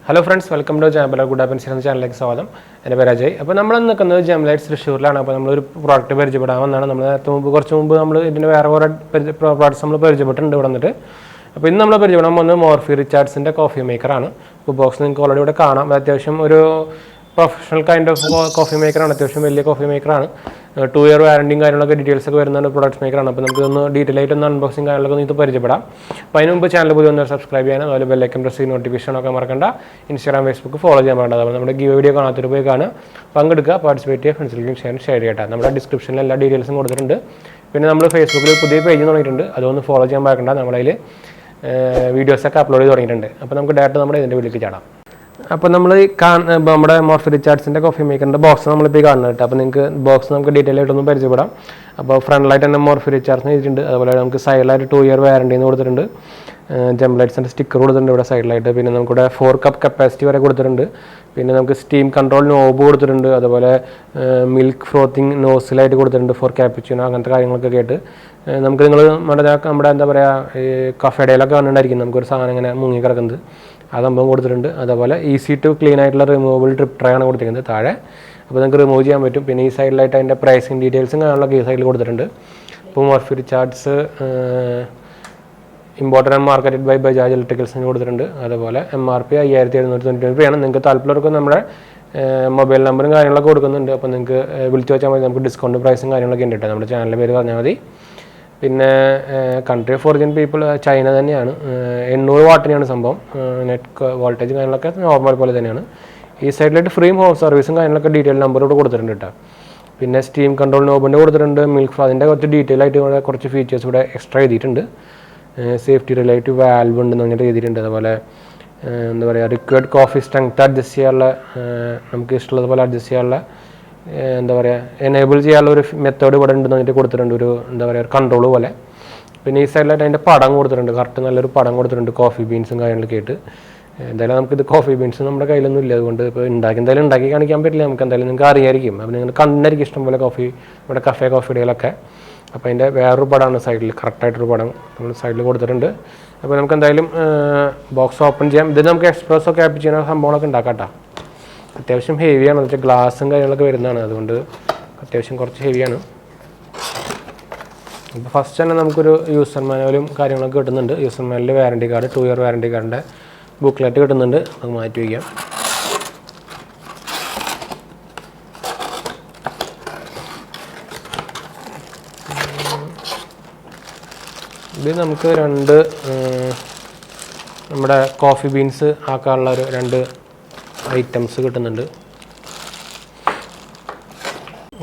Hello friends, welcome to 𝙑𝙑𝙬𝙬 ചാനലിലേക്ക് സ്വാഗതം. എൻ്റെ പേര് അജയ്. അപ്പോൾ നമ്മൾ നിൽക്കുന്നത് ജ്യാംലൈറ്റ്സ് തൃശ്ശൂരിലാണ്. അപ്പോൾ നമ്മളൊരു പ്രോഡക്റ്റ് പരിചയപ്പെടാമെന്നാണ്. നമ്മൾ കുറച്ച് മുമ്പ് നമ്മൾ ഇതിൻ്റെ വേറെ പ്രോഡക്റ്റ്സ് നമ്മൾ പരിചയപ്പെട്ടിട്ടുണ്ട് ഇവിടെ വന്നിട്ട്. അപ്പോൾ ഇന്ന് നമ്മൾ പരിചയപ്പെടാൻ പോകുന്നത് മോർഫി റിച്ചാർഡ്സിൻ്റെ കോഫി മേക്കറാണ്. ഇപ്പോൾ ബോക്സ് നിങ്ങൾക്ക് ഓൾറെഡി ഇവിടെ കാണാം. അത്യാവശ്യം ഒരു പ്രൊഫഷണൽ കൈൻഡ് ഓഫ് കോഫി മേക്കറാണ്. അത്യാവശ്യം വലിയ കോഫി മേക്കറാണ്. 2 year വാറണ്ടിയും കാര്യങ്ങളൊക്കെ ഡീറ്റെയിൽസ് ഒക്കെ വരുന്ന പ്രൊഡക്റ്റ് മേക്കറാണ്. അപ്പോൾ നമുക്ക് ഒന്ന് ഡീറ്റെയിൽ ആയിട്ട് ഒന്ന് അൺബോക്സിങ് കാര്യങ്ങളൊക്കെ നിങ്ങൾക്ക് പരിചയപ്പെടാം. അപ്പോൾ അതിന് മുമ്പ് ചാനൽ പുതിയ ഒന്ന് സബ്സ്ക്രൈബ് ചെയ്യാനും അതുപോലെ ബെല്ലൈക്കൺ പ്രസ് ചെയ്ത് നോട്ടിഫിക്കേഷൻ ഒക്കെ മറക്കണ്ട. ഇൻസ്റ്റാഗ്രാം ഫേസ്ബുക്ക് ഫോളോ ചെയ്യാൻ പാടില്ല. അതുപോലെ നമ്മുടെ വീഡിയോ കാണാത്തൊരു പോയി കാണുക, പങ്കെടുക്കുക, പാർട്ടിസിപ്പേറ്റ് ചെയ്യുക, ഫ്രണ്ട്സിലേക്കും ഷെയർ ചെയ്യട്ടെ. നമ്മുടെ ഡിസ്ക്രിപ്ഷനിൽ എല്ലാ ഡീറ്റെയിൽസും കൊടുത്തിട്ടുണ്ട്. പിന്നെ നമ്മൾ ഫേസ്ബുക്കിൽ പുതിയ പേജ് തുടങ്ങിയിട്ടുണ്ട്. അതൊന്ന് ഫോളോ ചെയ്യാൻ മറക്കണ്ട. നമ്മളതിൽ വീഡിയോസൊക്കെ അപ്ലോഡ് ചെയ്ത് തുടങ്ങിയിട്ടുണ്ട്. അപ്പോൾ നമുക്ക് ഡയറക്റ്റ് നമ്മുടെ ഇതിൻ്റെ വീട്ടിലേക്ക് ചാടാം. അപ്പോൾ നമ്മൾ നമ്മുടെ മോർഫി റിച്ചാർഡ്സിൻ്റെ കോഫി മേക്കറിൻ്റെ ബോക്സ് നമ്മളിപ്പോൾ കാണുന്നത് കേട്ടോ. അപ്പോൾ നിങ്ങൾക്ക് ബോക്സ് നമുക്ക് ഡീറ്റെയിൽ ആയിട്ടൊന്ന് പരിചയപ്പെടാം. അപ്പോൾ ഫ്രണ്ടിലായിട്ട് തന്നെ മോർഫി റിച്ചാർഡ്സ് എഴുതിയിട്ടുണ്ട്. അതുപോലെ നമുക്ക് സൈഡിലായിട്ട് 2 year വാറണ്ടി എന്ന് കൊടുത്തിട്ടുണ്ട്. ജ്യാംലൈറ്റ്സിൻ്റെ സ്റ്റിക്കർ കൊടുത്തിട്ടുണ്ട് ഇവിടെ സൈഡിലായിട്ട്. പിന്നെ നമുക്കിവിടെ 4 cup കപ്പാസിറ്റി വരെ കൊടുത്തിട്ടുണ്ട്. പിന്നെ നമുക്ക് സ്റ്റീം കൺട്രോൾ നോബ് കൊടുത്തിട്ടുണ്ട്. അതുപോലെ മിൽക്ക് ഫ്രോത്തിങ് നോസിലായിട്ട് കൊടുത്തിട്ടുണ്ട് ഫോർ കാപ്പുച്ചിനോ അങ്ങനത്തെ കാര്യങ്ങളൊക്കെ ആയിട്ട്. നമുക്ക് നിങ്ങൾ നമ്മുടെ എന്താ പറയുക കഫേഡയിലൊക്കെ കണ്ടിട്ടുണ്ടായിരിക്കും നമുക്കൊരു സാധനം ഇങ്ങനെ മുങ്ങി കിടക്കുന്നത്, ആ സംഭവം കൊടുത്തിട്ടുണ്ട്. അതുപോലെ ഈസി ടു ക്ലീൻ ആയിട്ടുള്ള റിമൂവബിൾ ട്രിപ്പ് ട്രേ ആണ് കൊടുത്തിരിക്കുന്നത് താഴെ. അപ്പോൾ നിങ്ങൾക്ക് റിമൂവ് ചെയ്യാൻ പറ്റും. പിന്നെ ഈ സൈഡിലായിട്ട് അതിൻ്റെ പ്രൈസിങ് ഡീറ്റെയിൽസും കാര്യങ്ങളൊക്കെ ഈ സൈഡിൽ കൊടുത്തിട്ടുണ്ട്. ഇപ്പോൾ Morphy Richards important and marketed by Bajaj ഇലക്ട്രിക്കൽസിന് കൊടുത്തിട്ടുണ്ട്. അതുപോലെ MRP 5790 രൂപയാണ്. നിങ്ങൾക്ക് താല്പര്യമുള്ളവർക്ക് നമ്മുടെ മൊബൈൽ നമ്പറും കാര്യങ്ങളൊക്കെ കൊടുക്കുന്നുണ്ട്. അപ്പോൾ നിങ്ങൾക്ക് വിളിച്ചു വെച്ചാൽ മതി. നമുക്ക് ഡിസ്കൗണ്ട് പ്രൈസും കാര്യങ്ങളൊക്കെ ഉണ്ട് കേട്ടോ. നമ്മുടെ ചാനലിൻ്റെ പേര് പറഞ്ഞാൽ മതി. പിന്നെ country of origin people China തന്നെയാണ്. 800 വാട്ടിനാണ് സംഭവം. നെറ്റ് വോൾട്ടേജ് കാര്യങ്ങളൊക്കെ നോർമൽ പോലെ തന്നെയാണ്. ഈ സൈഡിലായിട്ട് ഫ്രീ ഹോം സർവീസും കാര്യങ്ങളൊക്കെ ഡീറ്റെയിൽ നമ്പറോട് കൊടുത്തിട്ടുണ്ട് കേട്ടോ. പിന്നെ സ്റ്റീം കൺട്രോൾ നോബിൻ്റെ കൊടുത്തിട്ടുണ്ട്. മിൽക്ക് അതിൻ്റെ കുറച്ച് ഡീറ്റെയിൽ ആയിട്ട് ഇവിടെ കുറച്ച് ഫീച്ചേഴ്സ് ഇവിടെ എക്സ്ട്രാ എഴുതിയിട്ടുണ്ട്. സേഫ്റ്റി റിലേറ്റീവ് വാൽവ് ഉണ്ടെന്ന് പറഞ്ഞിട്ട് എഴുതിയിട്ടുണ്ട്. അതുപോലെ എന്താ പറയുക റിക്വയർഡ് കോഫി സ്ട്രെങ്ത് അഡ്ജസ്റ്റ് ചെയ്യാനുള്ള നമുക്ക് ഇഷ്ടമുള്ളതുപോലെ അഡ്ജസ്റ്റ് ചെയ്യാനുള്ള എന്താ പറയുക എനേബിൾ ചെയ്യാനുള്ള ഒരു മെത്തേഡ് ഇവിടെ ഉണ്ടെന്ന് പറഞ്ഞിട്ട് കൊടുത്തിട്ടുണ്ട്. ഒരു എന്താ പറയുക കൺട്രോൾ പോലെ. പിന്നെ ഈ സൈഡിലായിട്ട് അതിൻ്റെ പടം കൊടുത്തിട്ടുണ്ട്. കറക്റ്റ് നല്ലൊരു പടം കൊടുത്തിട്ടുണ്ട് കോഫി ബീൻസും കാര്യങ്ങളൊക്കെ ആയിട്ട്. എന്തായാലും നമുക്കിത് കോഫി ബീൻസ് നമ്മുടെ കയ്യിലൊന്നും ഇല്ല. അതുകൊണ്ട് ഇപ്പോൾ എന്തായാലും ഉണ്ടാക്കി കാണിക്കാൻ പറ്റില്ല. നമുക്ക് എന്തായാലും നിങ്ങൾക്ക് അറിയായിരിക്കും. അപ്പോൾ നിങ്ങൾ കണ്ടായിരിക്കും ഇഷ്ടംപോലെ കോഫി ഇവിടെ കോഫിയുടെകളൊക്കെ. അപ്പോൾ അതിൻ്റെ വേറൊരു പടമാണ് സൈഡിൽ കറക്റ്റായിട്ടൊരു പടം നമ്മൾ സൈഡിൽ കൊടുത്തിട്ടുണ്ട്. അപ്പോൾ നമുക്ക് എന്തായാലും ബോക്സ് ഓപ്പൺ ചെയ്യാം. ഇത് നമുക്ക് എക്സ്പ്രസ്സോ ക്യാപ്പുച്ചിനോ സംഭവങ്ങളൊക്കെ ഉണ്ടാക്കാം കേട്ടോ. അത്യാവശ്യം ഹെവിയാണ്. എന്ന് വെച്ചാൽ ഗ്ലാസും കാര്യങ്ങളൊക്കെ വരുന്നതാണ്. അതുകൊണ്ട് അത്യാവശ്യം കുറച്ച് ഹെവിയാണ്. ഇപ്പോൾ ഫസ്റ്റ് തന്നെ നമുക്കൊരു യൂസർ മാനുവലും കാര്യങ്ങളൊക്കെ കിട്ടുന്നുണ്ട്. User manual warranty card 2 year warranty കാർഡിൻ്റെ ബുക്ക്ലെറ്റ് കിട്ടുന്നുണ്ട്. അത് മാറ്റി വയ്ക്കാം. ഇത് നമുക്ക് നമ്മുടെ കോഫി ബീൻസ് ആക്കാനുള്ള 2 ഐറ്റംസ് കിട്ടുന്നുണ്ട്.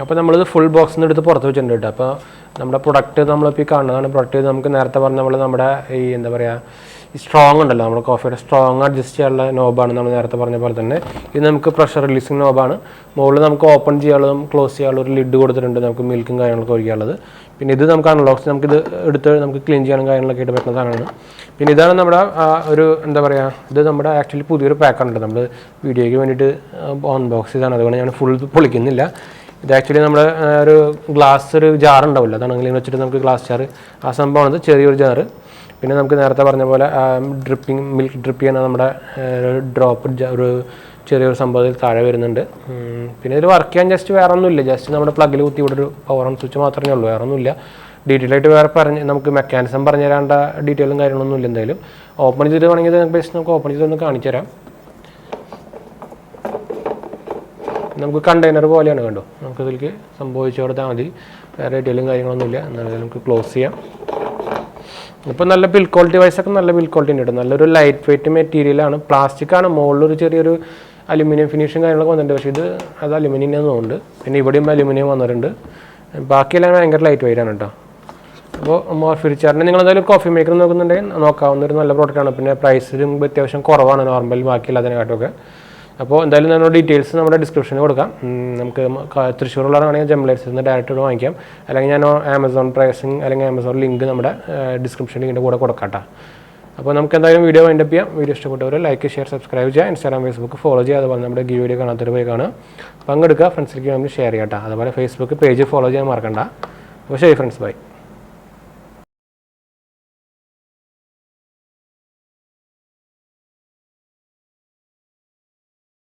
അപ്പോൾ നമ്മളിത് ഫുൾ ബോക്സിൽ നിന്ന് എടുത്ത് പുറത്ത് വെച്ചിട്ടുണ്ട് കേട്ടോ. അപ്പോൾ നമ്മുടെ പ്രൊഡക്റ്റ് നമ്മളിപ്പോൾ ഈ കാണുന്നതാണ് പ്രൊഡക്റ്റ്. നമുക്ക് നേരത്തെ പറഞ്ഞ നമ്മൾ നമ്മുടെ ഈ എന്താ പറയുക ഈ സ്ട്രോങ് ഉണ്ടല്ലോ, നമ്മുടെ കോഫിയുടെ സ്ട്രോങ് അഡ്ജസ്റ്റ് ചെയ്യാനുള്ള നോബാണ് നമ്മൾ നേരത്തെ പറഞ്ഞ പോലെ തന്നെ. ഇത് നമുക്ക് പ്രഷർ റിലീസിങ് നോബാണ്. മുകളിൽ നമുക്ക് ഓപ്പൺ ചെയ്യാനുള്ളതും ക്ലോസ് ചെയ്യാനുള്ള ഒരു ലിഡ് കൊടുത്തിട്ടുണ്ട്. നമുക്ക് മിൽക്കും കാര്യങ്ങളൊക്കെ ഒഴിക്കാനുള്ളത്. പിന്നെ ഇത് നമുക്ക് അൺലോക്സ് നമുക്കിത് എടുത്ത് നമുക്ക് ക്ലീൻ ചെയ്യാനും കാര്യങ്ങളൊക്കെ ആയിട്ട് പറ്റുന്ന സാധനമാണ്. പിന്നെ ഇതാണ് നമ്മുടെ ഒരു എന്താ പറയുക ഇത് നമ്മുടെ ആക്ച്വലി പുതിയൊരു പാക്കാണ്. നമ്മൾ വീഡിയോയ്ക്ക് വേണ്ടിയിട്ട് അൺബോക്സ് ചെയ്താണ്. അതുകൊണ്ട് ഞാൻ ഫുൾ പൊളിക്കുന്നില്ല. ഇത് ആക്ച്വലി നമ്മുടെ ഒരു ഗ്ലാസ് ഒരു ജാർ ഉണ്ടാവില്ല, അതാണെങ്കിൽ ഇങ്ങനെ വെച്ചിട്ട് നമുക്ക് ഗ്ലാസ് ജാർ ആ സംഭവമാണത്, ചെറിയൊരു ജാറ്. പിന്നെ നമുക്ക് നേരത്തെ പറഞ്ഞ പോലെ മിൽക്ക് ഡ്രിപ്പ് ചെയ്യുന്ന നമ്മുടെ ഡ്രോപ്പ് ഒരു ചെറിയൊരു സംഭവത്തിൽ താഴെ വരുന്നുണ്ട്. പിന്നെ ഇതിൽ വർക്ക് ചെയ്യാൻ ജസ്റ്റ് വേറെ ഒന്നുമില്ല. ജസ്റ്റ് നമ്മുടെ പ്ലഗിൽ കുത്തി ഇവിടെ ഒരു പവർ ഓൺ സ്വിച്ച് മാത്രമേ ഉള്ളൂ, വേറെ ഒന്നുമില്ല. ഡീറ്റെയിൽ ആയിട്ട് വേറെ നമുക്ക് മെക്കാനിസം പറഞ്ഞു തരേണ്ട ഡീറ്റെയിലും കാര്യങ്ങളൊന്നും ഇല്ല. എന്തായാലും ഓപ്പൺ ചെയ്ത് വേണമെങ്കിൽ നമുക്ക് ഓപ്പൺ ചെയ്തൊന്ന് കാണിച്ചു തരാം. നമുക്ക് കണ്ടെയ്നർ പോലെയാണ് കണ്ടോ. നമുക്ക് ഇതിലേക്ക് സംഭവിച്ചു കൊടുത്താൽ മതി. വേറെ ഡീറ്റെയിലും കാര്യങ്ങളൊന്നുമില്ല. എന്നാലും നമുക്ക് ക്ലോസ് ചെയ്യാം. ഇപ്പോൾ നല്ല ബിൽഡ് ക്വാളിറ്റി വൈസൊക്കെ നല്ല ബിൽഡ് ക്വാളിറ്റി ഉണ്ട്. നല്ലൊരു ലൈറ്റ് വെയ്റ്റ് മെറ്റീരിയലാണ്. പ്ലാസ്റ്റിക്കാണ്. മുകളിലൊരു ചെറിയൊരു അലുമിനിയം ഫിനിഷും കാര്യങ്ങളൊക്കെ വന്നിട്ടുണ്ട്. പക്ഷേ അത് അലുമിനിയം തോന്നുന്നുണ്ട്. പിന്നെ ഇവിടെയും അലുമിനിയം വന്നിട്ടുണ്ട്. ബാക്കിയെല്ലാം ഭയങ്കര ലൈറ്റ് വെയ്റ്റ് ആണ് കേട്ടോ. അപ്പോൾ മോർഫി റിച്ചാർഡിന് നിങ്ങൾ എന്തായാലും കോഫി മേക്കർ നോക്കുന്നുണ്ടെങ്കിൽ നോക്കാവുന്ന ഒരു നല്ല പ്രോഡക്റ്റാണ്. പിന്നെ പ്രൈസിലും അത്യാവശ്യം കുറവാണ് നോർമൽ ബാക്കിയുള്ളതിനെക്കാട്ടൊക്കെ. അപ്പോൾ എന്തായാലും നമ്മുടെ ഡീറ്റെയിൽസ് നമ്മുടെ ഡിസ്ക്രിപ്ഷനിൽ കൊടുക്കാം. നമുക്ക് തൃശ്ശൂരുള്ളതാണെങ്കിൽ ജ്യാംലൈറ്റ്സിൽ നിന്ന് ഡയറക്റ്റ് വാങ്ങിക്കാം. അല്ലെങ്കിൽ ഞാൻ ആമസോൺ പ്രൈസിങ് അല്ലെങ്കിൽ ആമസോൺ ലിങ്ക് നമ്മുടെ ഡിസ്ക്രിപ്ഷൻ ലിങ്കിൻ്റെ കൂടെ കൊടുക്കാം. അപ്പോൾ നമുക്ക് എന്തായാലും വീഡിയോ വൈൻഡപ്പ് ചെയ്യാം. വീഡിയോ ഇഷ്ടപ്പെട്ടവർ ലൈക്ക് ഷെയർ സബ്സ്ക്രൈബ് ചെയ്യുക. ഇൻസ്റ്റാഗ്രാം ഫേസ്ബുക്ക് ഫോളോ ചെയ്യുക. അതുപോലെ നമ്മുടെ വീഡിയോ കാണാത്തൊരു പോയി കാണുക, പങ്കെടുക്കുക, ഫ്രണ്ട്സിലേക്ക് നമ്മൾ ഷെയർ ചെയ്യാം. അതുപോലെ ഫേസ്ബുക്ക് പേജ് ഫോളോ ചെയ്യാൻ മറക്കണ്ട. അപ്പോൾ ശരി ഫ്രണ്ട്സ്, ബൈ.